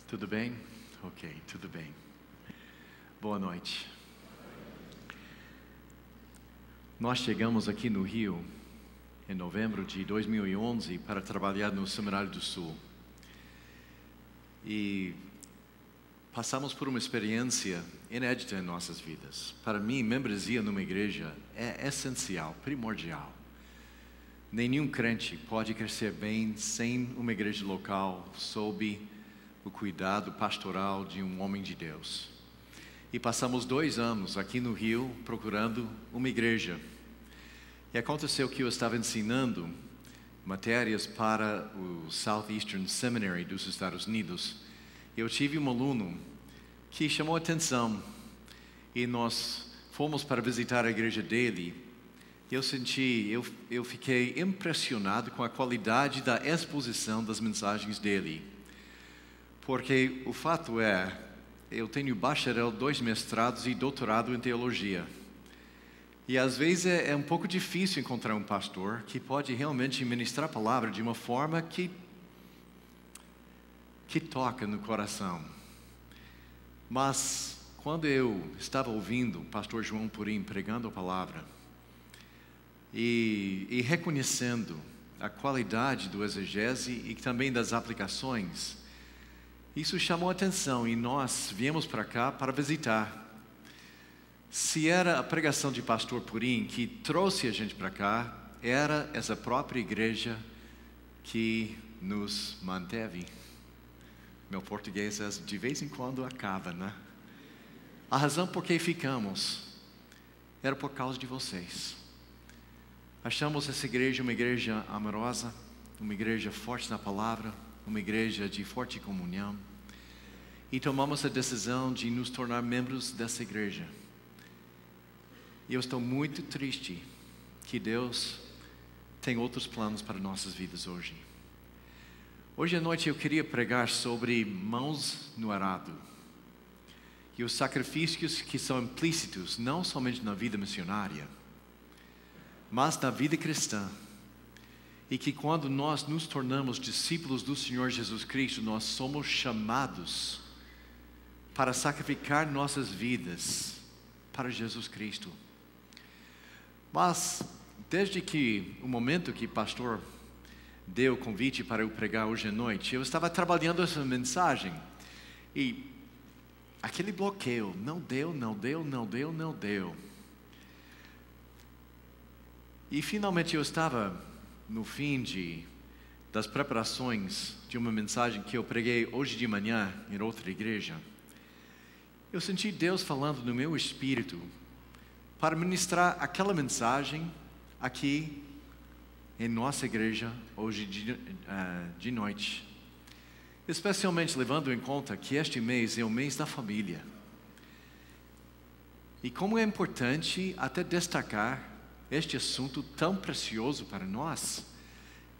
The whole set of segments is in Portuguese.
Tudo bem? Ok, tudo bem. Boa noite. Nós chegamos aqui no Rio em novembro de 2011 para trabalhar no Seminário do Sul. E passamos por uma experiência inédita em nossas vidas. Para mim, membresia numa igreja é essencial, primordial. Nenhum crente pode crescer bem sem uma igreja local, sob o cuidado pastoral de um homem de Deus. E passamos 2 anos aqui no Rio procurando uma igreja. E aconteceu que eu estava ensinando matérias para o Southeastern Seminary dos Estados Unidos. Eu tive um aluno que chamou a atenção e nós fomos para visitar a igreja dele. Eu fiquei impressionado com a qualidade da exposição das mensagens dele. Porque o fato é, eu tenho bacharel, 2 mestrados e doutorado em teologia. E às vezes é um pouco difícil encontrar um pastor que pode realmente ministrar a palavra de uma forma que toca no coração. Mas quando eu estava ouvindo o pastor João Purim pregando a palavra e reconhecendo a qualidade do exegese e também das aplicações, isso chamou a atenção e nós viemos para cá para visitar. Se era a pregação de pastor Purim que trouxe a gente para cá, era essa própria igreja que nos manteve. Meu português de vez em quando acaba, né? A razão por que ficamos era por causa de vocês. Achamos essa igreja uma igreja amorosa, uma igreja forte na palavra, uma igreja de forte comunhão. E tomamos a decisão de nos tornar membros dessa igreja. E eu estou muito triste que Deus tem outros planos para nossas vidas hoje. Hoje à noite eu queria pregar sobre mãos no arado. E os sacrifícios que são implícitos, não somente na vida missionária, mas na vida cristã. E que quando nós nos tornamos discípulos do Senhor Jesus Cristo, nós somos chamados para sacrificar nossas vidas para Jesus Cristo. Mas, desde que o momento que o pastor deu o convite para eu pregar hoje à noite, eu estava trabalhando essa mensagem e aquele bloqueio, não deu. E finalmente eu estava no fim das preparações de uma mensagem que eu preguei hoje de manhã em outra igreja. Eu senti Deus falando no meu espírito para ministrar aquela mensagem aqui em nossa igreja hoje de noite. Especialmente levando em conta que este mês é o mês da família. E como é importante até destacar este assunto tão precioso para nós,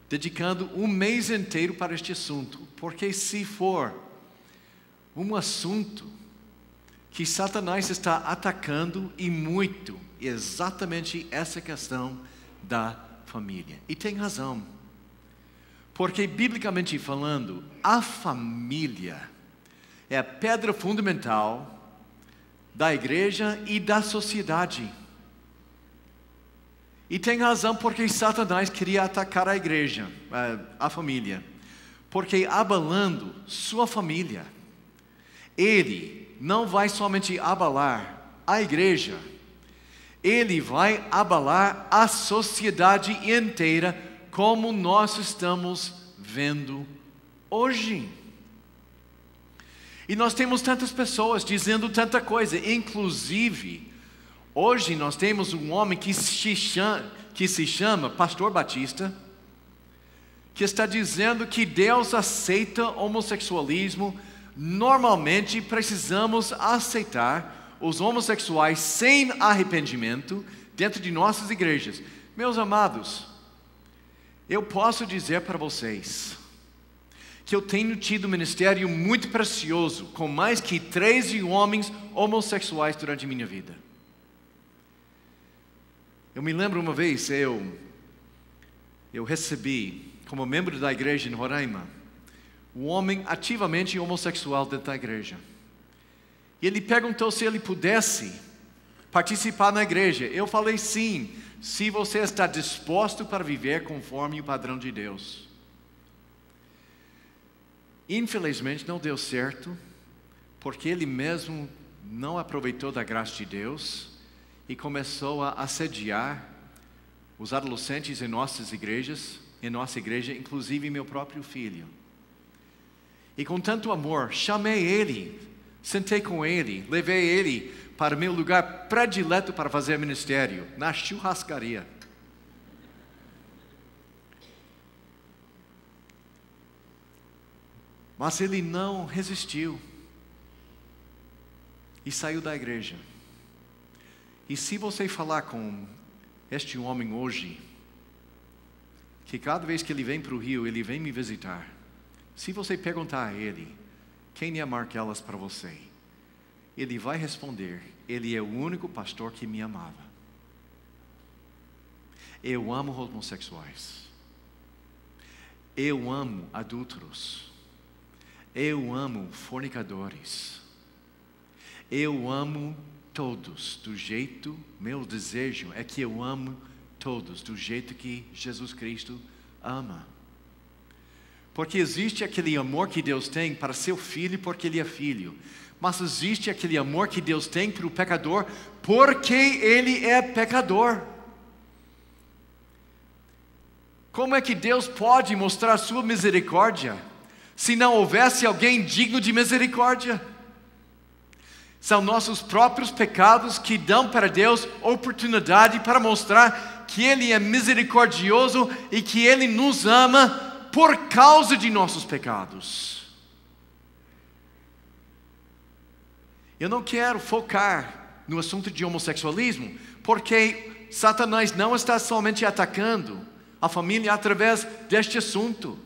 dedicando um mês inteiro para este assunto, porque se for um assunto que Satanás está atacando e muito, exatamente essa questão da família. E tem razão, porque biblicamente falando, a família é a pedra fundamental da igreja e da sociedade. E tem razão porque Satanás queria atacar a igreja, a família. Porque abalando sua família, ele não vai somente abalar a igreja, ele vai abalar a sociedade inteira, como nós estamos vendo hoje. E nós temos tantas pessoas dizendo tanta coisa, inclusive hoje nós temos um homem que se chama Pastor Batista, que está dizendo que Deus aceita homossexualismo. Normalmente precisamos aceitar os homossexuais sem arrependimento dentro de nossas igrejas. Meus amados, eu posso dizer para vocês que eu tenho tido um ministério muito precioso com mais que 13 homens homossexuais durante a minha vida. Eu me lembro uma vez, eu recebi, como membro da igreja em Roraima, um homem ativamente homossexual dentro da igreja. E ele perguntou se ele pudesse participar na igreja. Eu falei sim, se você está disposto para viver conforme o padrão de Deus. Infelizmente não deu certo, porque ele mesmo não aproveitou da graça de Deus e começou a assediar os adolescentes em nossas igrejas, em nossa igreja, inclusive meu próprio filho. E com tanto amor, chamei ele, sentei com ele, levei ele para meu lugar predileto para fazer ministério, na churrascaria. Mas ele não resistiu e saiu da igreja. E se você falar com este homem hoje, que cada vez que ele vem para o Rio, ele vem me visitar. Se você perguntar a ele, quem é Marquelas para você? Ele vai responder, ele é o único pastor que me amava. Eu amo homossexuais. Eu amo adúlteros. Eu amo fornicadores. Eu amo todos do jeito, meu desejo é que eu amo todos do jeito que Jesus Cristo ama. Porque existe aquele amor que Deus tem para seu filho porque ele é filho. Mas existe aquele amor que Deus tem para o pecador porque ele é pecador. Como é que Deus pode mostrar sua misericórdia se não houvesse alguém digno de misericórdia? São nossos próprios pecados que dão para Deus oportunidade para mostrar que Ele é misericordioso e que Ele nos ama por causa de nossos pecados. Eu não quero focar no assunto de homossexualismo, porque Satanás não está somente atacando a família através deste assunto.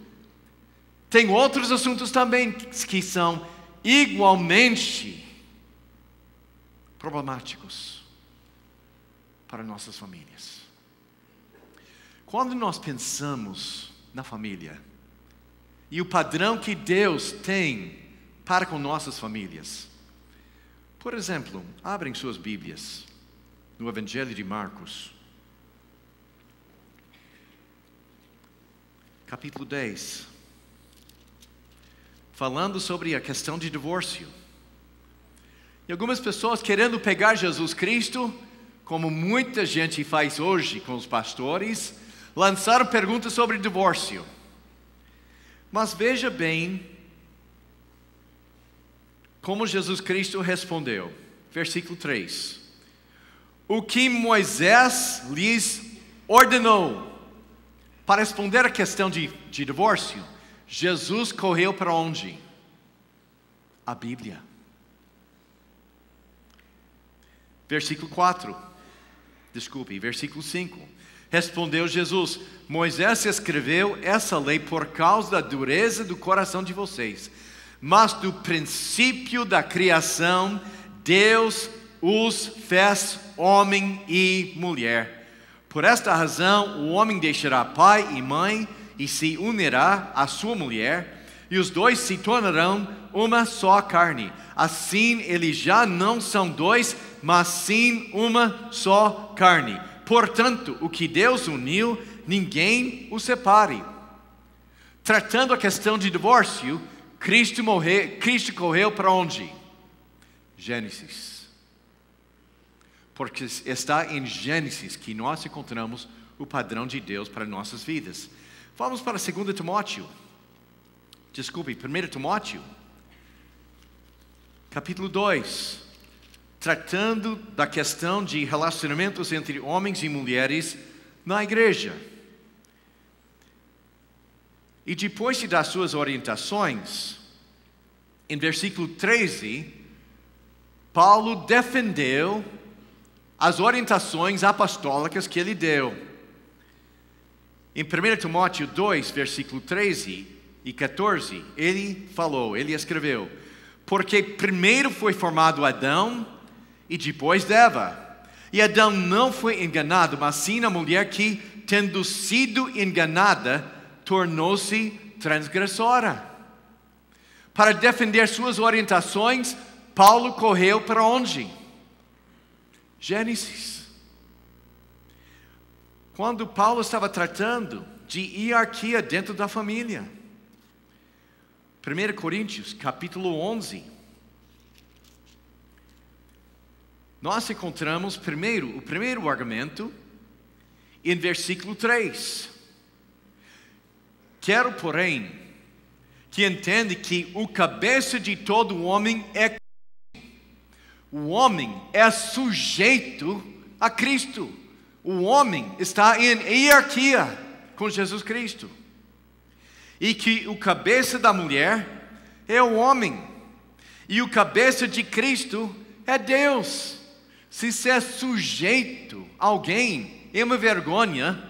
Tem outros assuntos também que são igualmente problemáticos para nossas famílias. Quando nós pensamos na família e o padrão que Deus tem para com nossas famílias, por exemplo, abrem suas Bíblias no Evangelho de Marcos, capítulo 10, falando sobre a questão de divórcio. E algumas pessoas querendo pegar Jesus Cristo, como muita gente faz hoje com os pastores, lançaram perguntas sobre divórcio. Mas veja bem como Jesus Cristo respondeu. Versículo 3. O que Moisés lhes ordenou. Para responder a questão de divórcio, Jesus correu para onde? A Bíblia. Versículo 5. Respondeu Jesus: Moisés escreveu essa lei por causa da dureza do coração de vocês. Mas do princípio da criação, Deus os fez homem e mulher. Por esta razão, o homem deixará pai e mãe e se unirá à sua mulher, e os dois se tornarão uma só carne. Assim, eles já não são dois, mas sim uma só carne. Portanto, o que Deus uniu, ninguém o separe. Tratando a questão de divórcio, Cristo correu para onde? Gênesis. Porque está em Gênesis que nós encontramos o padrão de Deus para nossas vidas. Vamos para 1 Timóteo, capítulo 2, tratando da questão de relacionamentos entre homens e mulheres na igreja. E depois de dar suas orientações, em versículo 13, Paulo defendeu as orientações apostólicas que ele deu. Em 1 Timóteo 2, versículo 13 e 14, ele escreveu: porque primeiro foi formado Adão e depois Eva. E Adão não foi enganado, mas sim a mulher que, tendo sido enganada, tornou-se transgressora. para defender suas orientações, Paulo correu para onde? Gênesis. Quando Paulo estava tratando de hierarquia dentro da família. 1 Coríntios, capítulo 11. Nós encontramos o primeiro argumento em versículo 3. Quero, porém, que entenda que o cabeça de todo homem é Cristo. O homem é sujeito a Cristo. O homem está em hierarquia com Jesus Cristo. E que o cabeça da mulher é o homem. E o cabeça de Cristo é Deus. Se ser sujeito a alguém é uma vergonha,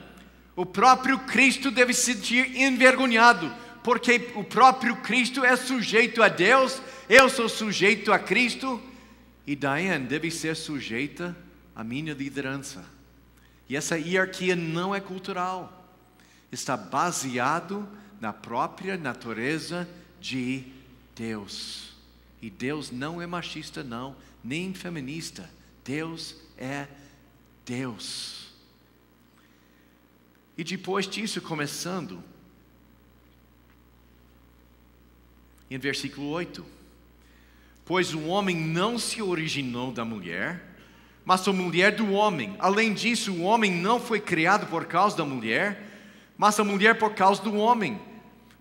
o próprio Cristo deve se sentir envergonhado, porque o próprio Cristo é sujeito a Deus, eu sou sujeito a Cristo, e Diane deve ser sujeita à minha liderança. E essa hierarquia não é cultural, está baseado na própria natureza de Deus. E Deus não é machista não, nem feminista. Deus é Deus. E depois disso, começando, em versículo 8. Pois o homem não se originou da mulher, mas a mulher do homem. Além disso, o homem não foi criado por causa da mulher, mas a mulher por causa do homem.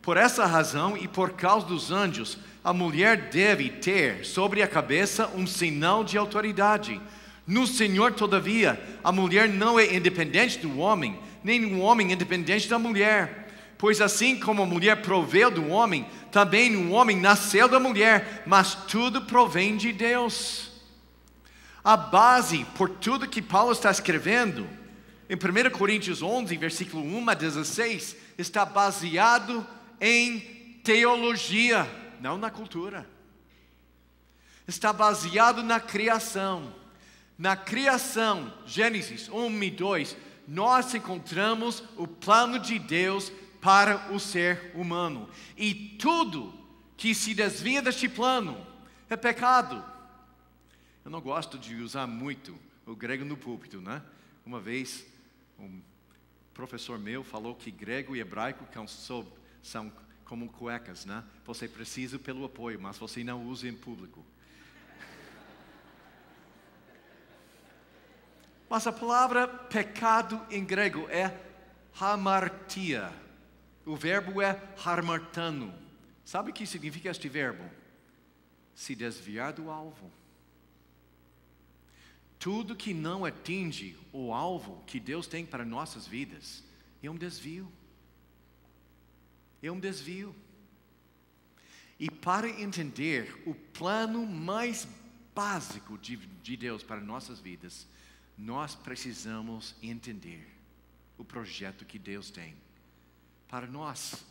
Por essa razão e por causa dos anjos, a mulher deve ter sobre a cabeça um sinal de autoridade. No Senhor, todavia, a mulher não é independente do homem, nem o homem independente da mulher. Pois assim como a mulher proveu do homem, também o homem nasceu da mulher, mas tudo provém de Deus. A base por tudo que Paulo está escrevendo, em 1 Coríntios 11, versículo 1 a 16, está baseado em teologia, não na cultura. Está baseado na criação. Na criação, Gênesis 1 e 2, nós encontramos o plano de Deus para o ser humano. E tudo que se desvia deste plano é pecado. Eu não gosto de usar muito o grego no púlpito, né? Uma vez, um professor meu falou que grego e hebraico são como cuecas, né? Você precisa pelo apoio, mas você não usa em público. Mas a palavra pecado em grego é hamartia. O verbo é harmartano. Sabe o que significa este verbo? Se desviar do alvo. Tudo que não atinge o alvo que Deus tem para nossas vidas é um desvio. É um desvio. E para entender o plano mais básico de Deus para nossas vidas, nós precisamos entender o projeto que Deus tem para nós.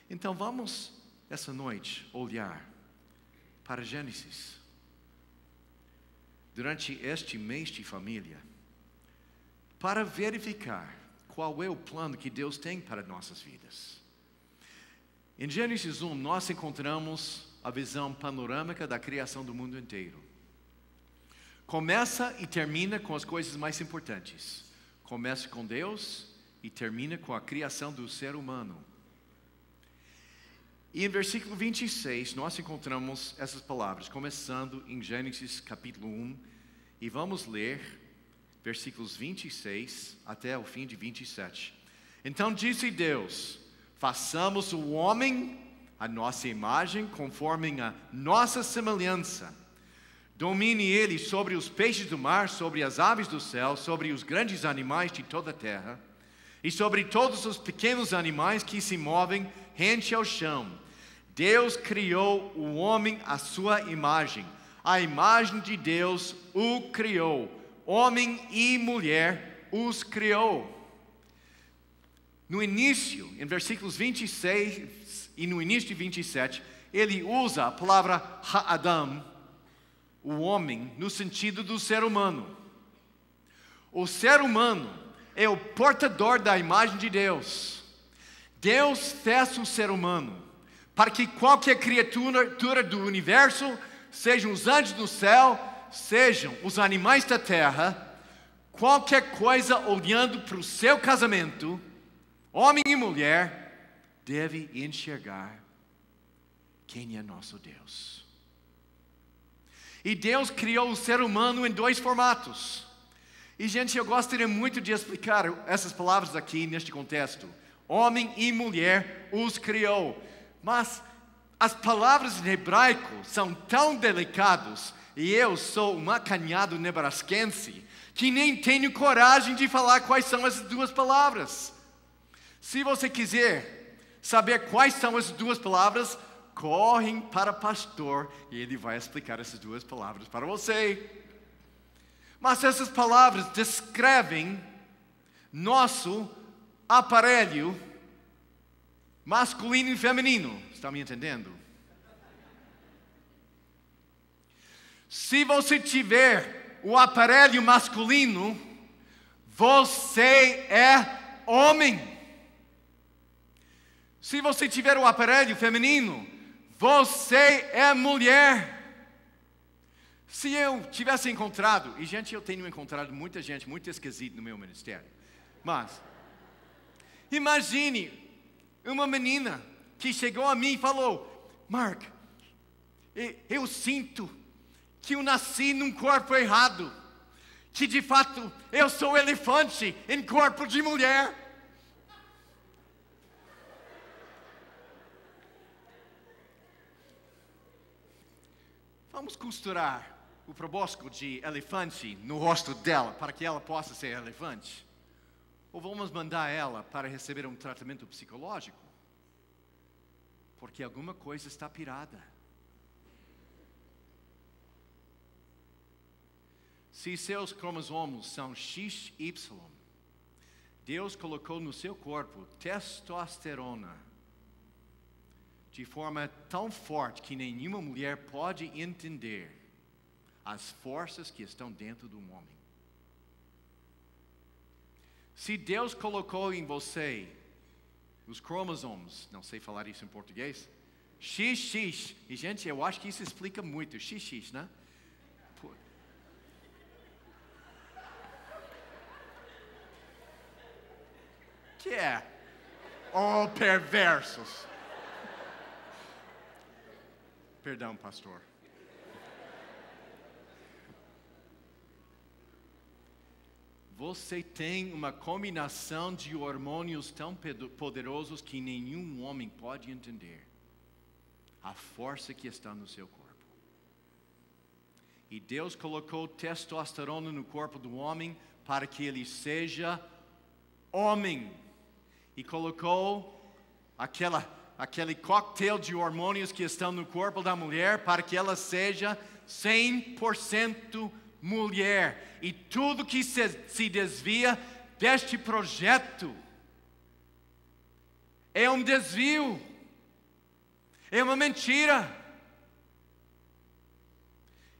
Então vamos, essa noite, olhar para Gênesis. Durante este mês de família, para verificar qual é o plano que Deus tem para nossas vidas. Em Gênesis 1, nós encontramos a visão panorâmica da criação do mundo inteiro. Começa e termina com as coisas mais importantes. Começa com Deus e termina com a criação do ser humano. E em versículo 26, nós encontramos essas palavras, começando em Gênesis capítulo 1, e vamos ler versículos 26 até o fim de 27. Então disse Deus: façamos o homem à nossa imagem, conforme a nossa semelhança. Domine ele sobre os peixes do mar, sobre as aves do céu, sobre os grandes animais de toda a terra, e sobre todos os pequenos animais que se movem rente ao chão. Deus criou o homem à sua imagem. A imagem de Deus o criou. Homem e mulher os criou. No início, em versículos 26 e no início de 27, ele usa a palavra ha-adam, o homem, no sentido do ser humano. O ser humano é o portador da imagem de Deus. Deus fez o ser humano para que qualquer criatura do universo, sejam os anjos do céu, sejam os animais da terra, qualquer coisa olhando para o seu casamento, homem e mulher, deve enxergar quem é nosso Deus. E Deus criou o ser humano em 2 formatos. E, gente, eu gostaria muito de explicar essas palavras aqui neste contexto. Homem e mulher os criou. Mas as palavras em hebraico são tão delicadas, e eu sou um acanhado nebrasquense, que nem tenho coragem de falar quais são essas 2 palavras. Se você quiser saber quais são essas 2 palavras, correm para o pastor e ele vai explicar essas 2 palavras para você. Mas essas palavras descrevem nosso aparelho masculino e feminino. Está me entendendo? Se você tiver o aparelho masculino, você é homem. Se você tiver o aparelho feminino, você é mulher. Se eu tivesse encontrado, e gente, eu tenho encontrado muita gente muito esquisita no meu ministério, mas imagine uma menina que chegou a mim e falou: Mark, eu sinto que eu nasci num corpo errado, que de fato eu sou elefante em corpo de mulher. Vamos costurar o probosco de elefante no rosto dela para que ela possa ser elefante? Ou vamos mandar ela para receber um tratamento psicológico? Porque alguma coisa está pirada. Se seus cromossomos são XY, Deus colocou no seu corpo testosterona de forma tão forte que nenhuma mulher pode entender as forças que estão dentro de um homem. Se Deus colocou em você os cromossomos, não sei falar isso em português, XX, e gente, eu acho que isso explica muito, XX, né? Que é? Oh, perversos! Perdão, pastor. Você tem uma combinação de hormônios tão poderosos que nenhum homem pode entender a força que está no seu corpo. E Deus colocou testosterona no corpo do homem para que ele seja homem. E colocou aquele coquetel de hormônios que estão no corpo da mulher para que ela seja 100% mulher. E tudo que se desvia deste projeto é um desvio, é uma mentira.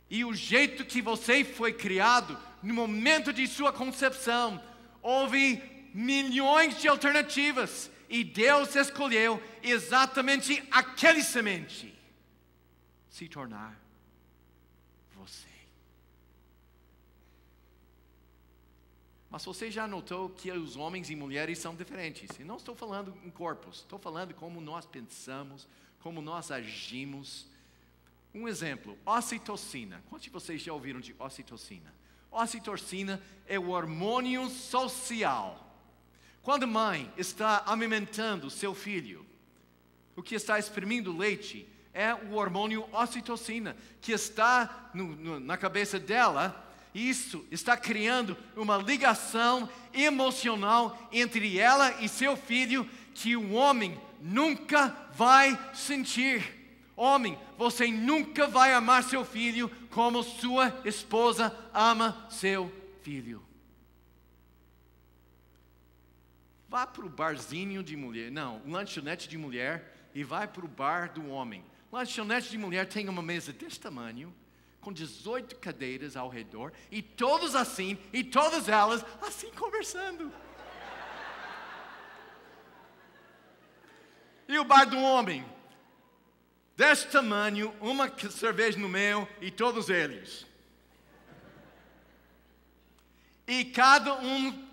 E o jeito que você foi criado, no momento de sua concepção, houve milhões de alternativas. E Deus escolheu exatamente aquele semente se tornar você. Mas você já notou que os homens e mulheres são diferentes. E não estou falando em corpos, estou falando como nós pensamos, como nós agimos. Um exemplo, ocitocina. Quantos de vocês já ouviram de ocitocina? Ocitocina é o hormônio social. Quando a mãe está amamentando seu filho, o que está exprimindo leite é o hormônio ocitocina, que está na cabeça dela. Isso está criando uma ligação emocional entre ela e seu filho que o homem nunca vai sentir. Homem, você nunca vai amar seu filho como sua esposa ama seu filho. Vá para o barzinho de mulher, não, lanchonete de mulher, e vai para o bar do homem. Lanchonete de mulher tem uma mesa desse tamanho, com 18 cadeiras ao redor, e todos assim, e todas elas assim conversando. E o bar do homem? deste tamanho, uma cerveja no meio e todos eles. E cada um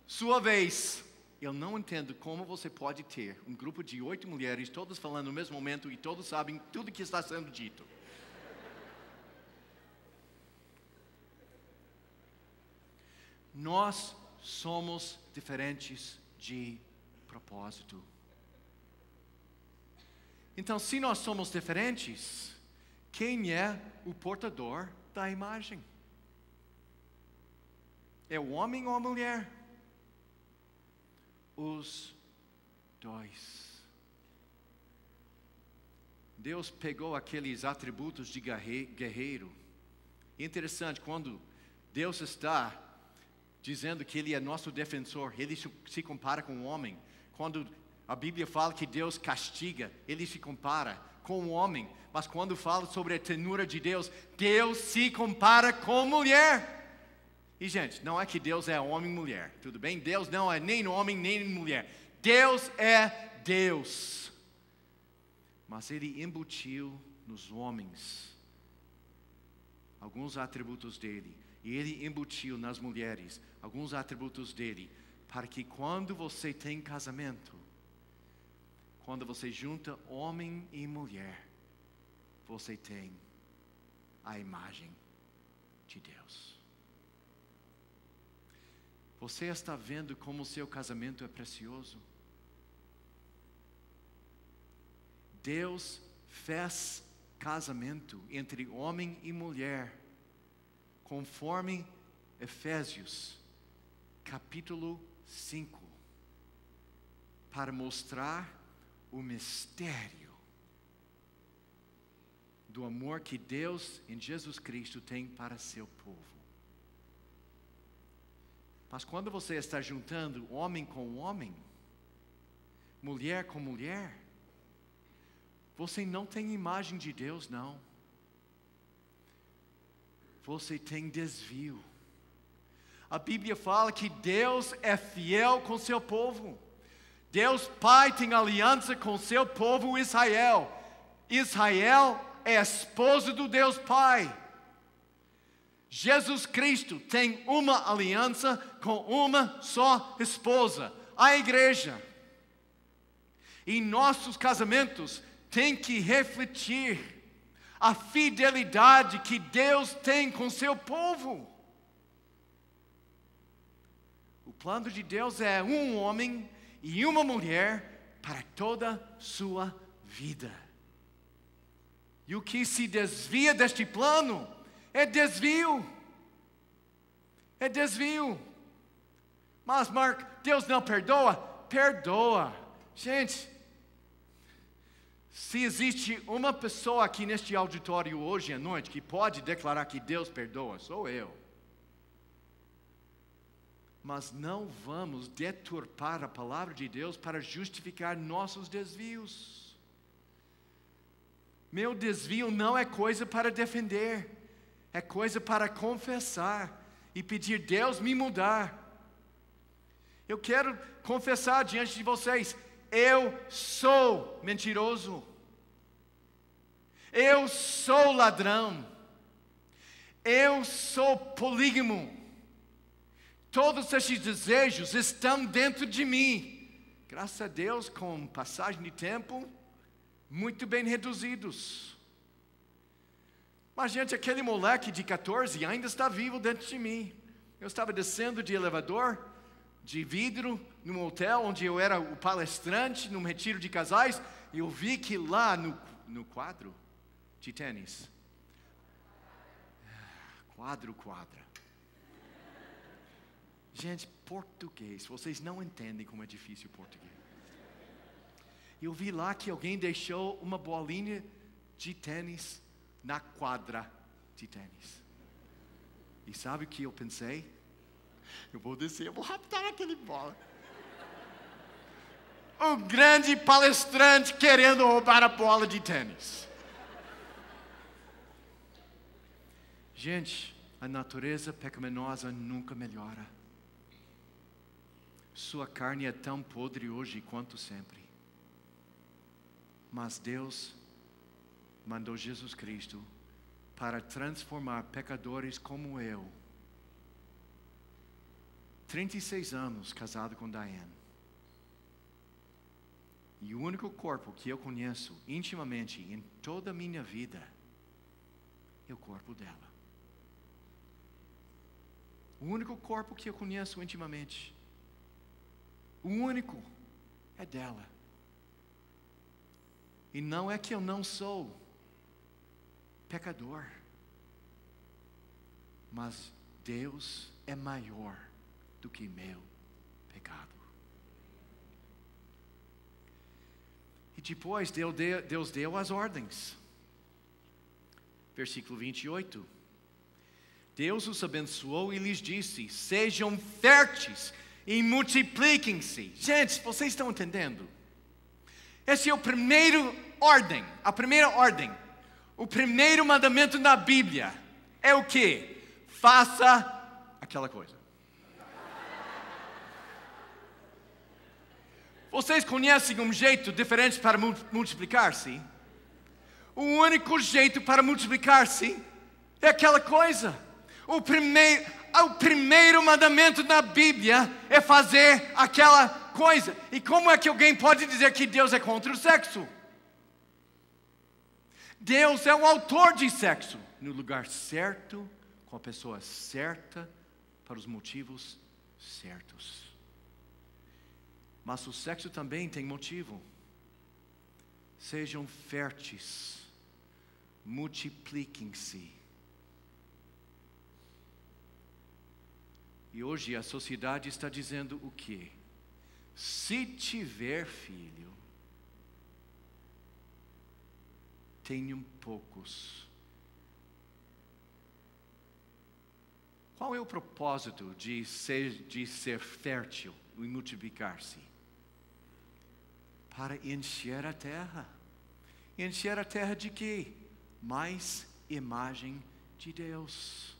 sua vez. Eu não entendo como você pode ter um grupo de 8 mulheres, todas falando no mesmo momento e todos sabem tudo que está sendo dito. Nós somos diferentes de propósito. Então, se nós somos diferentes, quem é o portador da imagem? É o homem ou a mulher? Os dois. Deus pegou aqueles atributos de guerreiro. Interessante, quando Deus está dizendo que Ele é nosso defensor, Ele se compara com o homem. Quando a Bíblia fala que Deus castiga, Ele se compara com o homem. Mas quando fala sobre a ternura de Deus, Deus se compara com mulher. E gente, não é que Deus é homem e mulher, tudo bem? Deus não é nem homem nem mulher. Deus é Deus. Mas Ele embutiu nos homens alguns atributos dele. E Ele embutiu nas mulheres alguns atributos dele. Para que quando você tem casamento, quando você junta homem e mulher, você tem a imagem de Deus. Você está vendo como o seu casamento é precioso? Deus fez casamento entre homem e mulher, conforme Efésios, capítulo 5, para mostrar o mistério do amor que Deus em Jesus Cristo tem para seu povo. Mas quando você está juntando homem com homem, mulher com mulher, você não tem imagem de Deus, não. Você tem desvio. A Bíblia fala que Deus é fiel com seu povo. Deus Pai tem aliança com seu povo Israel. Israel é esposo do Deus Pai. Jesus Cristo tem uma aliança com uma só esposa, a igreja. E nossos casamentos têm que refletir a fidelidade que Deus tem com seu povo. O plano de Deus é um homem e uma mulher para toda a sua vida. E o que se desvia deste plano é desvio. É desvio. Mas, Mark, Deus não perdoa? Perdoa. Gente, se existe uma pessoa aqui neste auditório hoje à noite que pode declarar que Deus perdoa, sou eu. Mas não vamos deturpar a palavra de Deus para justificar nossos desvios. Meu desvio não é coisa para defender, é coisa para confessar e pedir Deus me mudar. Eu quero confessar diante de vocês, eu sou mentiroso, eu sou ladrão, eu sou polígamo. Todos esses desejos estão dentro de mim. Graças a Deus, com passagem de tempo, muito bem reduzidos. Mas, gente, aquele moleque de 14 ainda está vivo dentro de mim. Eu estava descendo de elevador, de vidro, num hotel onde eu era o palestrante, num retiro de casais, e eu vi que lá no quadro de tênis, quadra. Gente, português, vocês não entendem como é difícil o português. Eu vi lá que alguém deixou uma bolinha de tênis na quadra de tênis. E sabe o que eu pensei? Eu vou descer, eu vou raptar aquele bola. O grande palestrante querendo roubar a bola de tênis. Gente, a natureza pecaminosa nunca melhora. Sua carne é tão podre hoje quanto sempre. Mas Deus mandou Jesus Cristo para transformar pecadores como eu. 36 anos casado com Diane. E o único corpo que eu conheço intimamente em toda a minha vida é o corpo dela. O único corpo que eu conheço intimamente, o único, é dela. E não é que eu não sou pecador, mas Deus é maior do que meu pecado. E depois Deus deu as ordens. Versículo 28. Deus os abençoou e lhes disse: sejam férteis e multipliquem-se. Gente, vocês estão entendendo? Essa é a primeira ordem. O primeiro mandamento na Bíblia é o quê? Faça aquela coisa. Vocês conhecem um jeito diferente para multiplicar-se? O único jeito para multiplicar-se é aquela coisa. O primeiro mandamento na Bíblia é fazer aquela coisa. E como é que alguém pode dizer que Deus é contra o sexo? Deus é o autor de sexo, no lugar certo, com a pessoa certa, para os motivos certos. Mas o sexo também tem motivo. Sejam férteis, multipliquem-se. E hoje a sociedade está dizendo o quê? Se tiver filho, tenham poucos. Qual é o propósito de ser fértil e multiplicar-se? Para encher a terra. Encher a terra de quê? Mais imagem de Deus.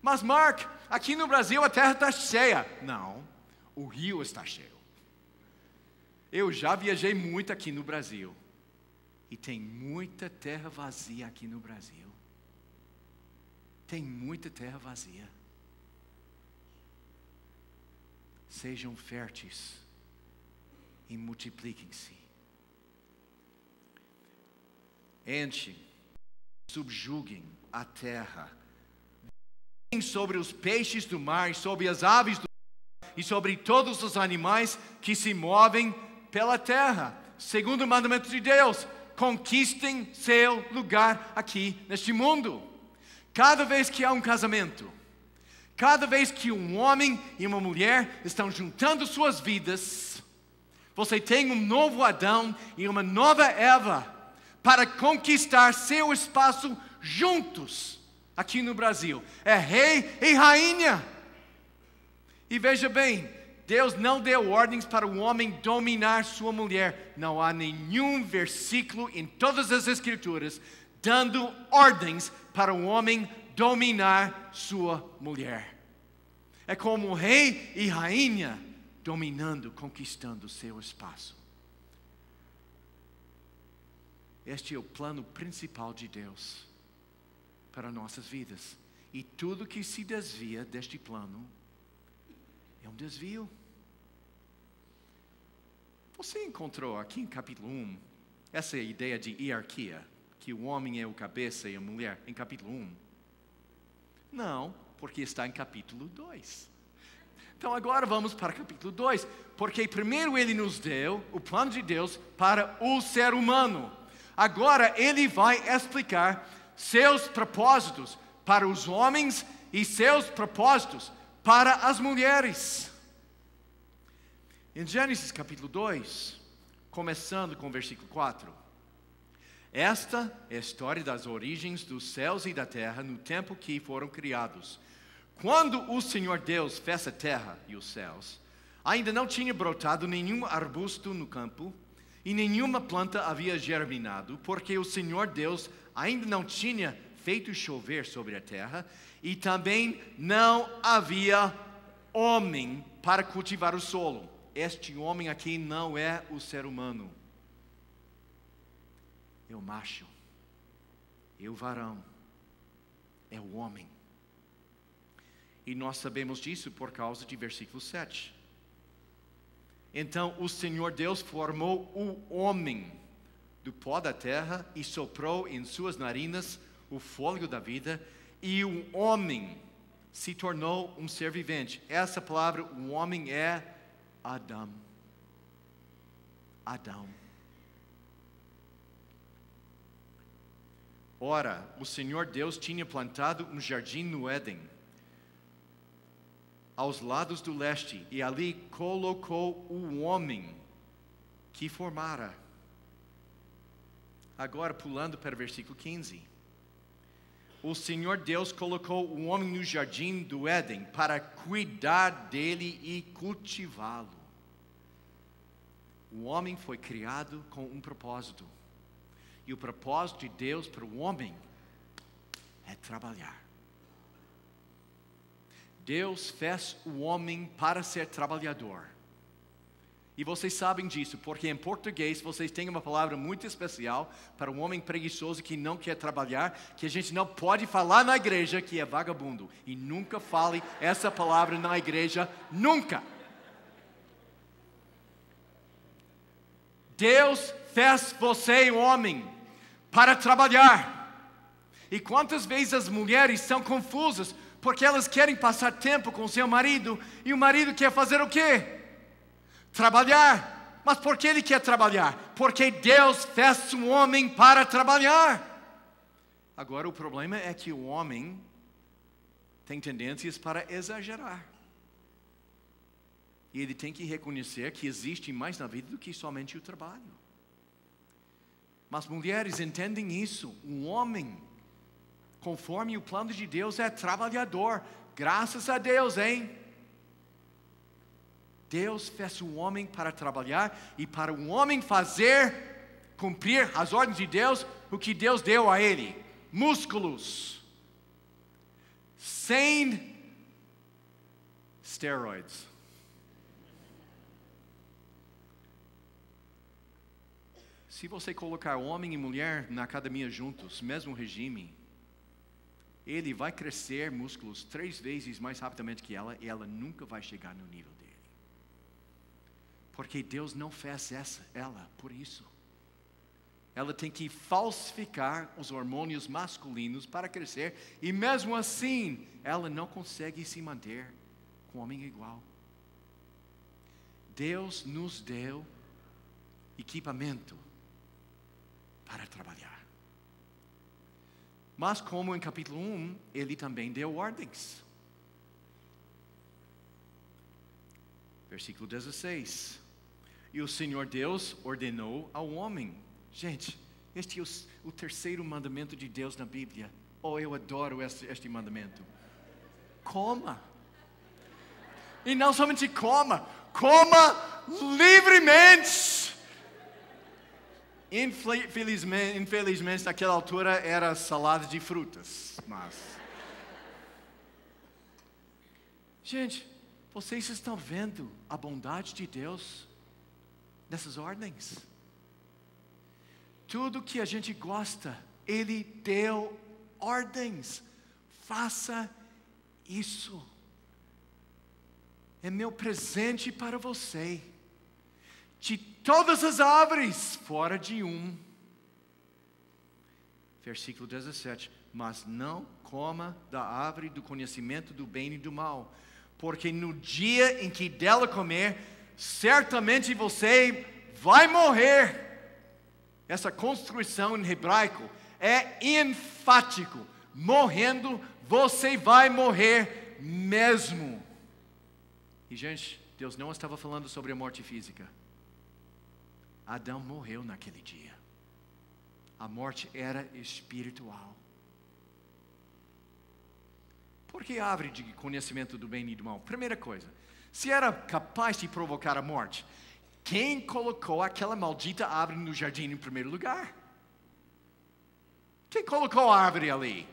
Mas Mark, aqui no Brasil a terra está cheia. Não, o rio está cheio. Eu já viajei muito aqui no Brasil. E tem muita terra vazia aqui no Brasil. Tem muita terra vazia. Sejam férteis e multipliquem-se. Enchem, subjuguem a terra. Sobre os peixes do mar, sobre as aves do mar, e sobre todos os animais que se movem pela terra. Segundo o mandamento de Deus, conquistem seu lugar aqui neste mundo. Cada vez que há um casamento, cada vez que um homem e uma mulher estão juntando suas vidas, você tem um novo Adão e uma nova Eva para conquistar seu espaço juntos. Aqui no Brasil, é rei e rainha. E veja bem, Deus não deu ordens para o homem dominar sua mulher. Não há nenhum versículo em todas as Escrituras dando ordens para o homem dominar sua mulher. É como rei e rainha dominando, conquistando seu espaço. Este é o plano principal de Deus para nossas vidas. E tudo que se desvia deste plano é um desvio. Você encontrou aqui em capítulo 1 essa ideia de hierarquia, que o homem é o cabeça e a mulher, em capítulo 1? Não, porque está em capítulo 2. Então agora vamos para capítulo 2, porque primeiro ele nos deu o plano de Deus para o ser humano. Agora ele vai explicar seus propósitos para os homens e seus propósitos para as mulheres. Em Gênesis capítulo 2, começando com o versículo 4. Esta é a história das origens dos céus e da terra no tempo que foram criados. Quando o Senhor Deus fez a terra e os céus, ainda não tinha brotado nenhum arbusto no campo, e nenhuma planta havia germinado, porque o Senhor Deus ainda não tinha feito chover sobre a terra, e também não havia homem para cultivar o solo. Este homem aqui não é o ser humano. é o macho, é o varão, é o homem. E nós sabemos disso por causa de versículo 7. Então o Senhor Deus formou o homem do pó da terra e soprou em suas narinas o fôlego da vida, e o homem se tornou um ser vivente. Essa palavra, o homem, é Adão. Adão. Ora, o Senhor Deus tinha plantado um jardim no Éden, aos lados do leste, e ali colocou o homem que formara. Agora, pulando para o versículo 15. O Senhor Deus colocou o homem no jardim do Éden para cuidar dele e cultivá-lo. O homem foi criado com um propósito. E o propósito de Deus para o homem é trabalhar. Deus fez o homem para ser trabalhador. E vocês sabem disso, porque em português vocês têm uma palavra muito especial para um homem preguiçoso que não quer trabalhar, que a gente não pode falar na igreja, que é vagabundo. E nunca fale essa palavra na igreja, nunca. Deus fez você, homem, para trabalhar. E quantas vezes as mulheres são confusas, porque elas querem passar tempo com seu marido, e o marido quer fazer o quê? Trabalhar. Mas por que ele quer trabalhar? Porque Deus fez um homem para trabalhar. Agora o problema é que o homem tem tendências para exagerar. E ele tem que reconhecer que existe mais na vida do que somente o trabalho. Mas mulheres entendem isso. Um homem, conforme o plano de Deus, é trabalhador. Graças a Deus, hein? Deus fez o homem para trabalhar, e para o homem cumprir as ordens de Deus, o que Deus deu a ele: músculos, sem esteroides. Se você colocar homem e mulher na academia juntos, mesmo regime, ele vai crescer músculos 3 vezes mais rapidamente que ela, e ela nunca vai chegar no nível dele. Porque Deus não fez ela por isso. Ela tem que falsificar os hormônios masculinos para crescer, e mesmo assim, ela não consegue se manter com um homem igual. Deus nos deu equipamento para trabalhar. Mas como em capítulo 1, ele também deu ordens. Versículo 16. E o Senhor Deus ordenou ao homem. Gente, este é o terceiro mandamento de Deus na Bíblia. Oh, eu adoro este mandamento. Coma. E não somente coma livremente. Infelizmente, naquela altura era salada de frutas. Mas, gente, vocês estão vendo a bondade de Deus nessas ordens? Tudo que a gente gosta, Ele deu ordens. Faça isso. É meu presente para você. De todas as árvores, fora de um. Versículo 17. Mas não coma da árvore do conhecimento do bem e do mal, porque no dia em que dela comer, certamente você vai morrer. Essa construção em hebraico é enfático. Morrendo, você vai morrer mesmo. E gente, Deus não estava falando sobre a morte física. Adão morreu naquele dia. A morte era espiritual. Por que a árvore de conhecimento do bem e do mal? Primeira coisa, se era capaz de provocar a morte, quem colocou aquela maldita árvore no jardim em primeiro lugar? Quem colocou a árvore ali?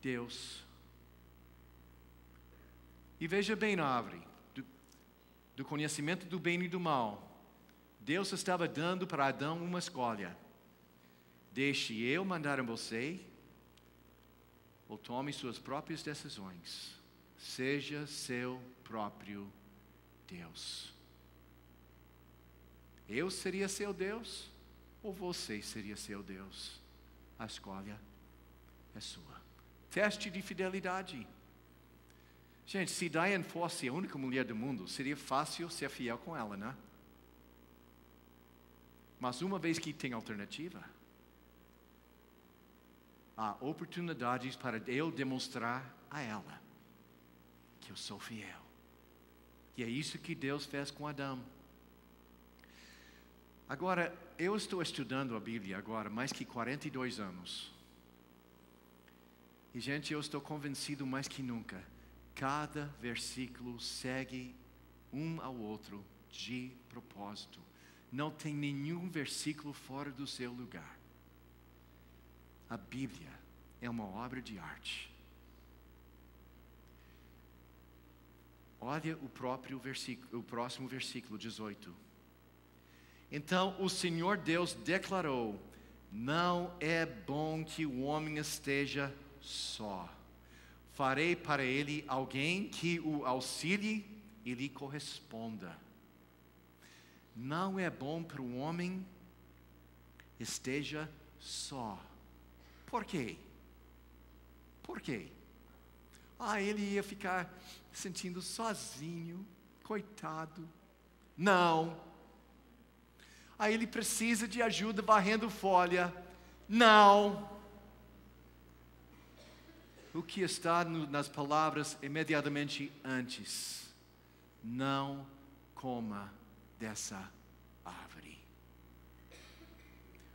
Deus. E veja bem na árvore do conhecimento do bem e do mal. Deus estava dando para Adão uma escolha. Deixe eu mandar em você, ou tome suas próprias decisões. Seja seu próprio Deus. Eu seria seu Deus, ou você seria seu Deus? A escolha é sua. Teste de fidelidade. Gente, se Diane fosse a única mulher do mundo, seria fácil ser fiel com ela, né? Mas uma vez que tem alternativa, há oportunidades para eu demonstrar a ela que eu sou fiel. E é isso que Deus fez com Adão. Agora, eu estou estudando a Bíblia agora mais que 42 anos. E, gente, eu estou convencido mais que nunca. Cada versículo segue um ao outro de propósito. Não tem nenhum versículo fora do seu lugar. A Bíblia é uma obra de arte. Olha o próximo versículo 18. Então o Senhor Deus declarou: não é bom que o homem esteja só. Farei para ele alguém que o auxilie e lhe corresponda. Não é bom para o homem esteja só. Por quê? Por quê? Ele ia ficar sentindo sozinho, coitado. Não. Ele precisa de ajuda varrendo folha. Não. O que está nas palavras imediatamente antes: não coma dessa árvore.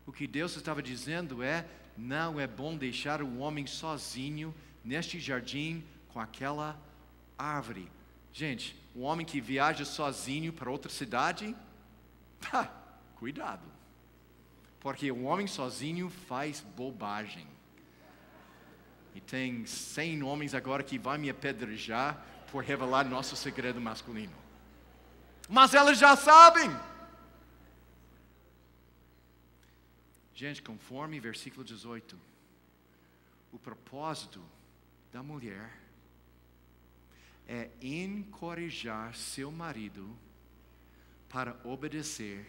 O que Deus estava dizendo é: não é bom deixar o homem sozinho neste jardim com aquela árvore. Gente, o homem que viaja sozinho para outra cidade, cuidado, porque o homem sozinho faz bobagem. E tem 100 homens agora que vão me apedrejar por revelar nosso segredo masculino. Mas elas já sabem. Gente, conforme versículo 18, o propósito da mulher é encorajar seu marido para obedecer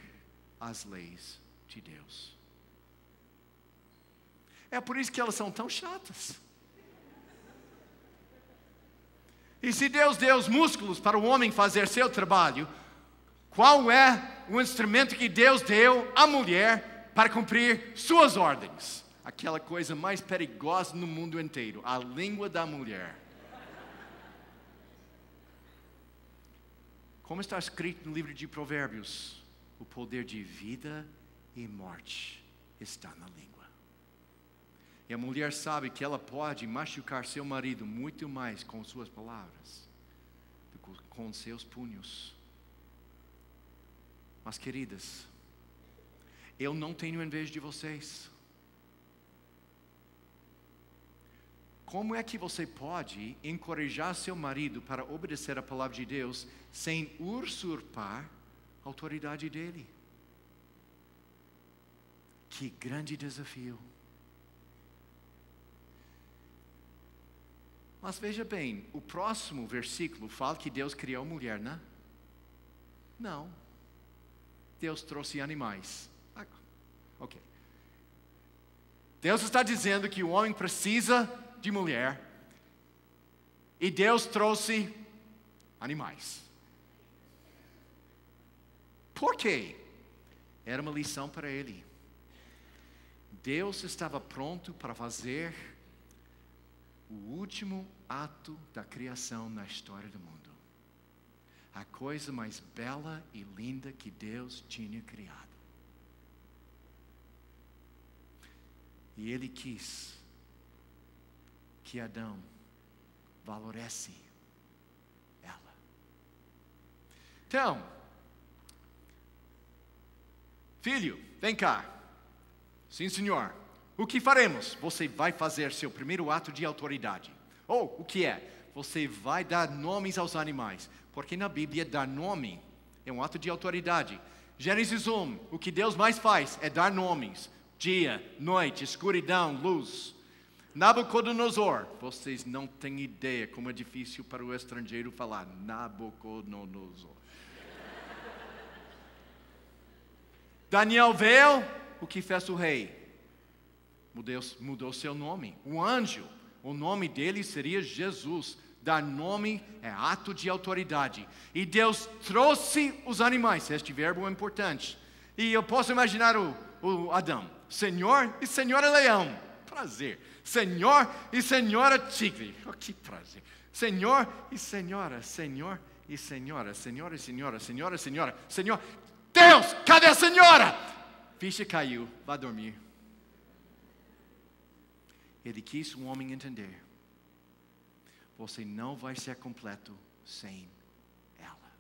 às leis de Deus. É por isso que elas são tão chatas. E se Deus deu os músculos para o homem fazer seu trabalho, qual é o instrumento que Deus deu à mulher para cumprir suas ordens? Aquela coisa mais perigosa no mundo inteiro, a língua da mulher. Como está escrito no livro de Provérbios, o poder de vida e morte está na língua. E a mulher sabe que ela pode machucar seu marido muito mais com suas palavras do que com seus punhos. Mas, queridas, eu não tenho inveja de vocês. Como é que você pode encorajar seu marido para obedecer a palavra de Deus sem usurpar a autoridade dele? Que grande desafio. Mas veja bem, o próximo versículo fala que Deus criou a mulher, né? Não. Deus trouxe animais. Ok. Deus está dizendo que o homem precisa de mulher. E Deus trouxe animais. Por quê? Era uma lição para ele. Deus estava pronto para fazer o último ato da criação na história do mundo. A coisa mais bela e linda que Deus tinha criado. E Ele quis que Adão valorize ela. Então, filho, vem cá. Sim, senhor. O que faremos? Você vai fazer seu primeiro ato de autoridade. O que é? Você vai dar nomes aos animais. Porque na Bíblia dar nome é um ato de autoridade. Gênesis 1, o que Deus mais faz é dar nomes. dia, noite, escuridão, luz. Nabucodonosor, vocês não têm ideia como é difícil para o estrangeiro falar Nabucodonosor. Daniel veio, o que fez o rei? Mudou seu nome. O anjo, o nome dele seria Jesus. Dar nome é ato de autoridade. E Deus trouxe os animais. Este verbo é importante. E eu posso imaginar o Adão. Senhor e senhora leão. Prazer. Senhor e senhora tigre. Oh, que prazer. Senhor e senhora. Senhor e senhora. Senhora e senhora. Senhora e senhora. Senhor. Deus, cadê a senhora? Ficha caiu. Vá dormir. Ele quis um homem entender. Você não vai ser completo sem ela.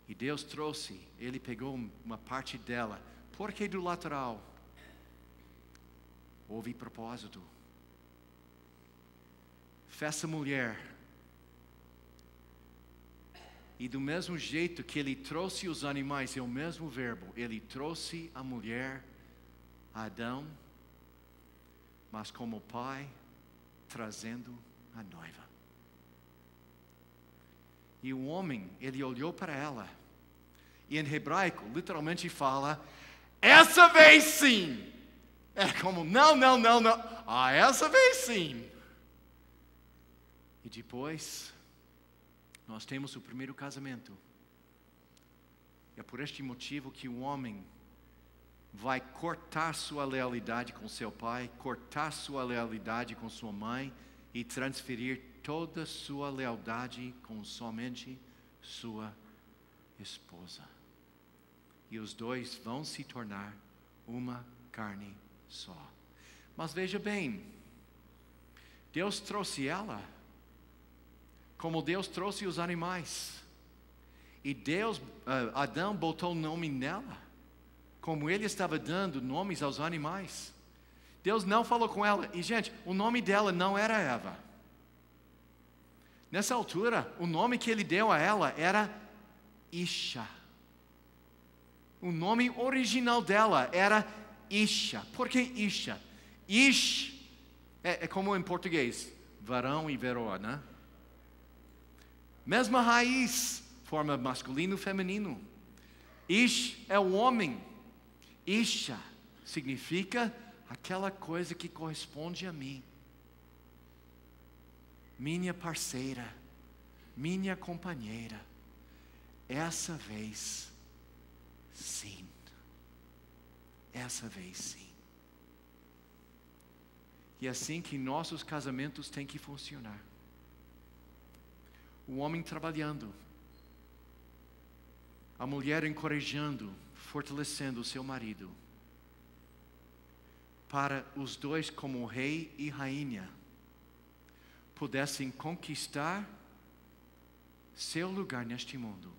E Deus trouxe, Ele pegou uma parte dela. Por que do lateral? Houve propósito. Fez a mulher. E do mesmo jeito que Ele trouxe os animais, é o mesmo verbo. Ele trouxe a mulher, Adão, mas como pai, trazendo a noiva. E o homem, ele olhou para ela. E em hebraico, literalmente fala, essa vez sim. É como, não. Essa vez sim. E depois, nós temos o primeiro casamento. É por este motivo que o homem vai cortar sua lealidade com seu pai, cortar sua lealidade com sua mãe e transferir toda sua lealdade com somente sua esposa. E os dois vão se tornar uma carne só. Mas veja bem, Deus trouxe ela, como Deus trouxe os animais. E Adão botou o nome nela, como ele estava dando nomes aos animais. Deus não falou com ela. E gente, o nome dela não era Eva. Nessa altura, o nome que ele deu a ela era Isha. O nome original dela era Isha. Por que Isha? Ish é como em português, varão e veroa, né? Mesma raiz, forma masculino e feminino. Ish é o homem. Isha significa aquela coisa que corresponde a mim. Minha parceira, minha companheira. Essa vez, sim. Essa vez, sim. E é assim que nossos casamentos têm que funcionar. O homem trabalhando, a mulher encorajando, fortalecendo o seu marido, para os dois, como rei e rainha, pudessem conquistar seu lugar neste mundo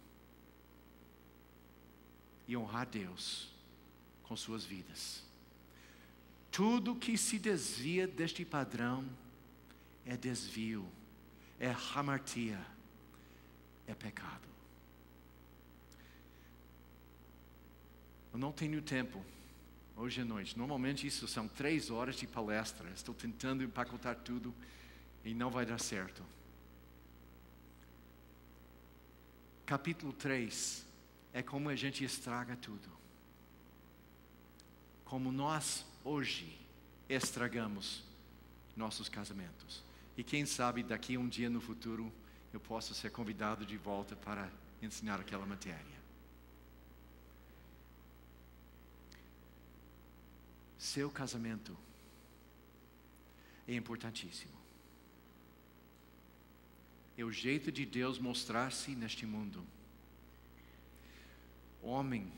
e honrar Deus com suas vidas. Tudo que se desvia deste padrão é desvio, é hamartia, é pecado. Eu não tenho tempo hoje à noite. Normalmente isso são 3 horas de palestra. Estou tentando empacotar tudo e não vai dar certo. Capítulo 3 é como a gente estraga tudo. Como nós hoje estragamos nossos casamentos. E quem sabe daqui a um dia no futuro eu possa ser convidado de volta para ensinar aquela matéria. Seu casamento é importantíssimo. É o jeito de Deus mostrar-se neste mundo. Homem,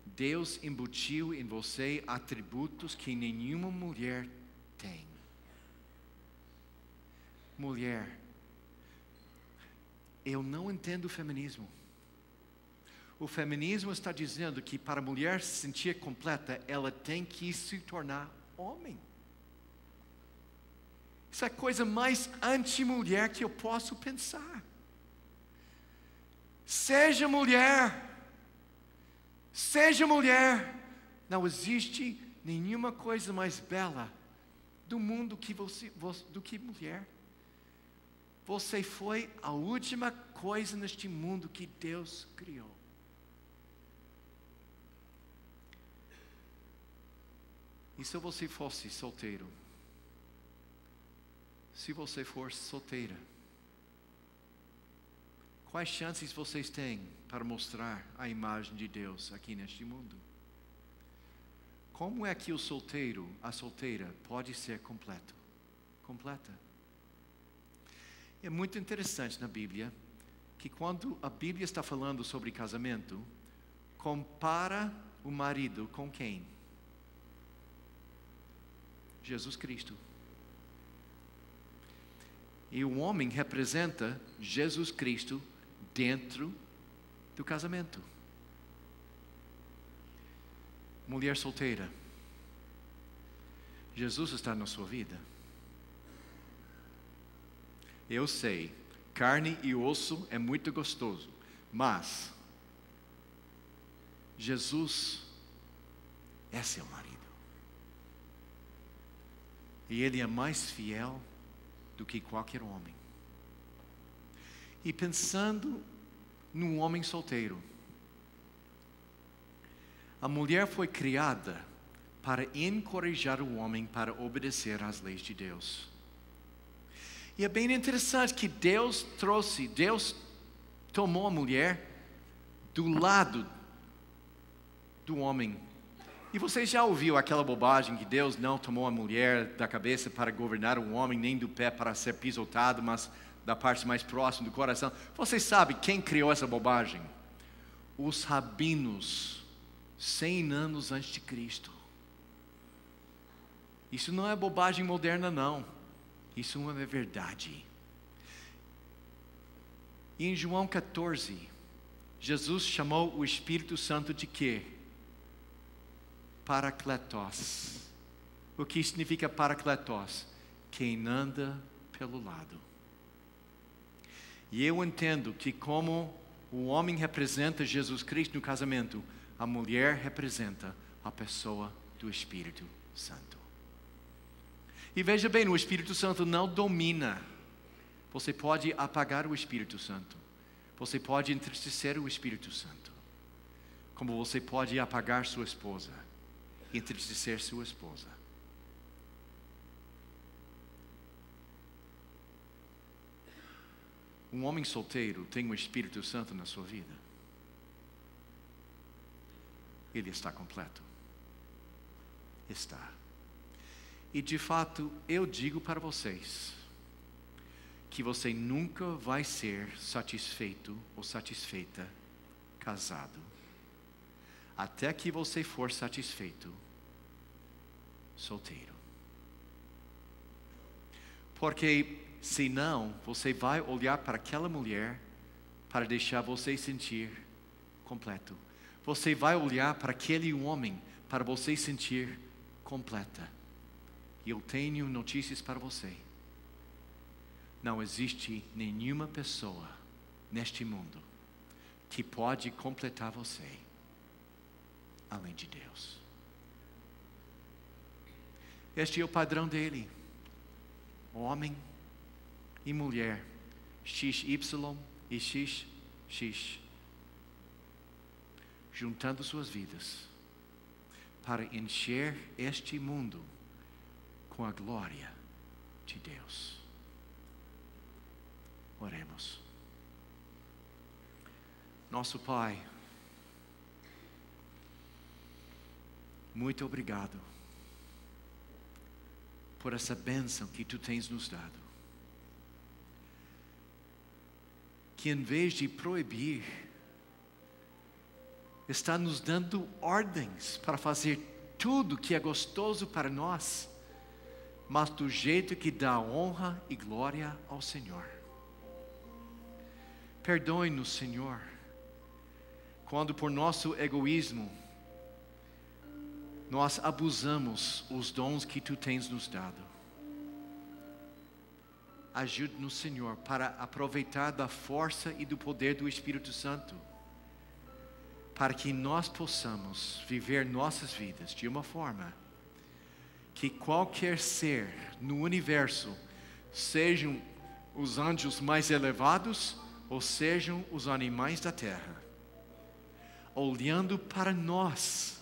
Deus embutiu em você atributos que nenhuma mulher tem. Mulher, eu não entendo o feminismo. O feminismo está dizendo que para a mulher se sentir completa, ela tem que se tornar homem. Isso é a coisa mais anti-mulher que eu posso pensar. Seja mulher. Seja mulher. Não existe nenhuma coisa mais bela do mundo do que mulher. Você foi a última coisa neste mundo que Deus criou. E se você fosse solteiro? Se você for solteira, quais chances vocês têm para mostrar a imagem de Deus aqui neste mundo? Como é que o solteiro, a solteira, pode ser completa? É muito interessante na Bíblia que quando a Bíblia está falando sobre casamento, compara o marido com quem? Jesus Cristo. E o homem representa Jesus Cristo dentro do casamento. Mulher solteira, Jesus está na sua vida. Eu sei, carne e osso é muito gostoso, mas Jesus é seu marido. E Ele é mais fiel do que qualquer homem. E pensando num homem solteiro, a mulher foi criada para encorajar o homem para obedecer às leis de Deus. E é bem interessante que Deus tomou a mulher do lado do homem. E você já ouviu aquela bobagem que Deus não tomou a mulher da cabeça para governar o homem, nem do pé para ser pisotado, mas da parte mais próxima do coração? Você sabe quem criou essa bobagem? Os rabinos, 100 anos antes de Cristo. Isso não é bobagem moderna, não. Isso não é verdade. E em João 14, Jesus chamou o Espírito Santo de quê? Paracletos. O que significa Paracletos? Quem anda pelo lado. E eu entendo que como o homem representa Jesus Cristo no casamento, a mulher representa a pessoa do Espírito Santo. E veja bem, o Espírito Santo não domina. Você pode apagar o Espírito Santo. Você pode entristecer o Espírito Santo. Como você pode apagar sua esposa, entristecer sua esposa. Um homem solteiro tem o Espírito Santo na sua vida. Ele está completo. Está. E de fato, eu digo para vocês que você nunca vai ser satisfeito ou satisfeita casado, até que você for satisfeito solteiro. Porque senão você vai olhar para aquela mulher para deixar você sentir completo. Você vai olhar para aquele homem para você sentir completa. E eu tenho notícias para você. Não existe nenhuma pessoa neste mundo que pode completar você além de Deus. Este é o padrão dele. Homem e mulher, XY e XX, juntando suas vidas para encher este mundo com a glória de Deus. Oremos. Nosso Pai, muito obrigado por essa bênção que Tu tens nos dado. Que em vez de proibir, está nos dando ordens para fazer tudo que é gostoso para nós, mas do jeito que dá honra e glória ao Senhor. Perdoe-nos, Senhor, quando por nosso egoísmo nós abusamos os dons que Tu tens nos dado. Ajude-nos, Senhor, para aproveitar da força e do poder do Espírito Santo, para que nós possamos viver nossas vidas de uma forma que qualquer ser no universo, sejam os anjos mais elevados ou sejam os animais da terra, olhando para nós,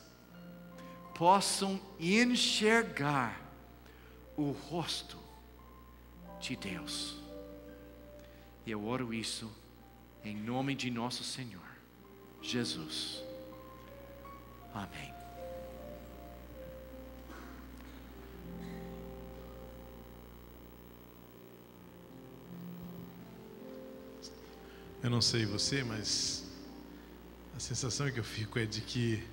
possam enxergar o rosto de Deus. E eu oro isso em nome de nosso Senhor Jesus. Amém. Eu não sei você, mas a sensação que eu fico é de que